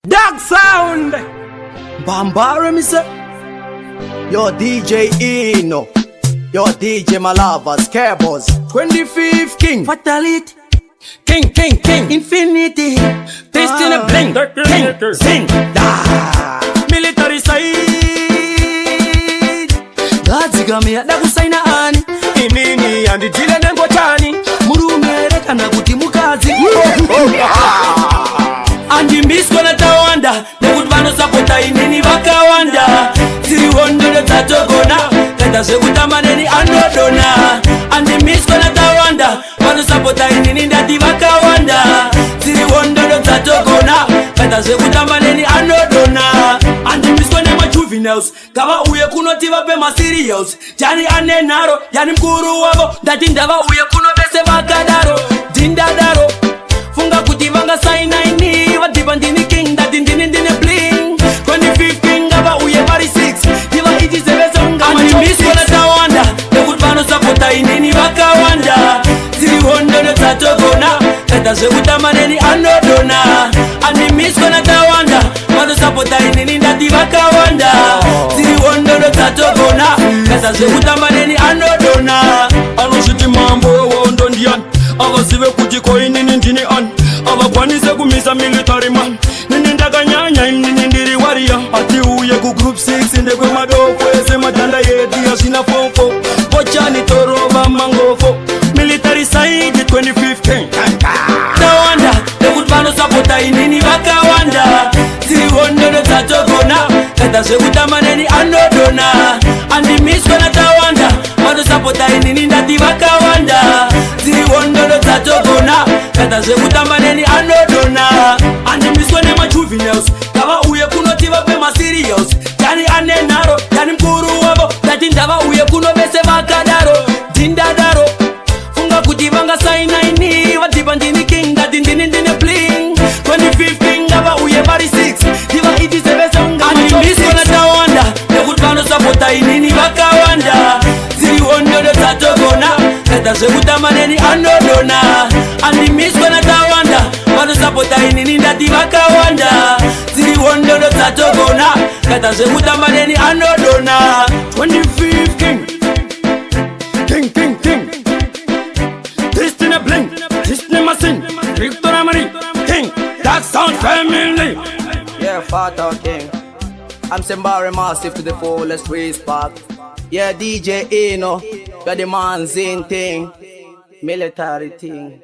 Dark sound. Bambara me say. Yo DJ Eno. Yo DJ Malavas, Cables. 25th King. Fatality. King. Infinity. Tasting a bling. King. Sing. Da. Military side. Gaziga me at Dagusaina Ani. Imini and the Jilan and Botani. Murumere Kanaguti Mukazi. Handimiswe naTawanda. Nekutwano sapota inini vakawanda. Tiwondo tatogona. Kata sekutamane andodona. Handimiswe naTawanda. Wano sapota inini ndati vakawanda. Tiwondo tatogona. Kata sekutamane andodona. Handimiswe nema juveniles. Kava uye kunoti vape ma serials. Jani ane naro. Yani mkuru wavo. Ndati ndava uye kuno vese vakadaro. Dindadaro. Funga kuti vanga saina ini. Wadiba ndini king. Dati ndini bling. 25th King. Ava uye vari 6. Diva iti seveze unga Handimiswe naTawanda. Nekutwano sapota inini vakawanda. Tiwondo tatogona. Kata sekutamane andodona. Handimiswe naTawanda. Wano sapota inini ndati vakawanda. Tiwondo tatogona. Kata sekutamane andodona. Anoshiti mambo wondo ndian. Avasive kuti koi nini ndini an. Avakwanise kumisa military man. Nini ndakanyanya nini ndiri warrior. Ati uye ku group 6 inde kwe madoko. Ese matanda yedi ya shina fofo. Bochani torova mangofo. Military side 25th King. Tawanda, nekutwano sapota inini vakawanda. Tiwondo tatogona. Kata sekutamane andodona. Handimiswe naTawanda. Wano sapota inini ndati vakawanda. Tiwondo tatogona. Kata sekutamane andodona. Handimiswe nema juveniles. Kava uye kunoti vape ma serials. Yani ane naro. Yani mkuru wavo. Dati ndava uye kuno vese vakadaro. Dindadaro. Funga kuti vanga saina ini. Wadiba ndini king. Dati ndini bling. 25th King. Ava uye vari 6. Diva iti seveze unga Handimiswe naTawanda. Nekutwano sapota inini vakawanda. Tiwondo tatogona. Kata sekutamane andodona. Handimiswe naTawanda. Wano sapota inini ndati vakawanda. Tiwondo tatogona. Kata sekutamane andodona. 25th King. King. Tasting a bling. Tasting a sing. Victor Amari. King. That sound family. Yeah, Fatal King. I'm Sembari Massive to the fullest respect. Yeah, DJ Eno. You're the man zine thing. Military thing.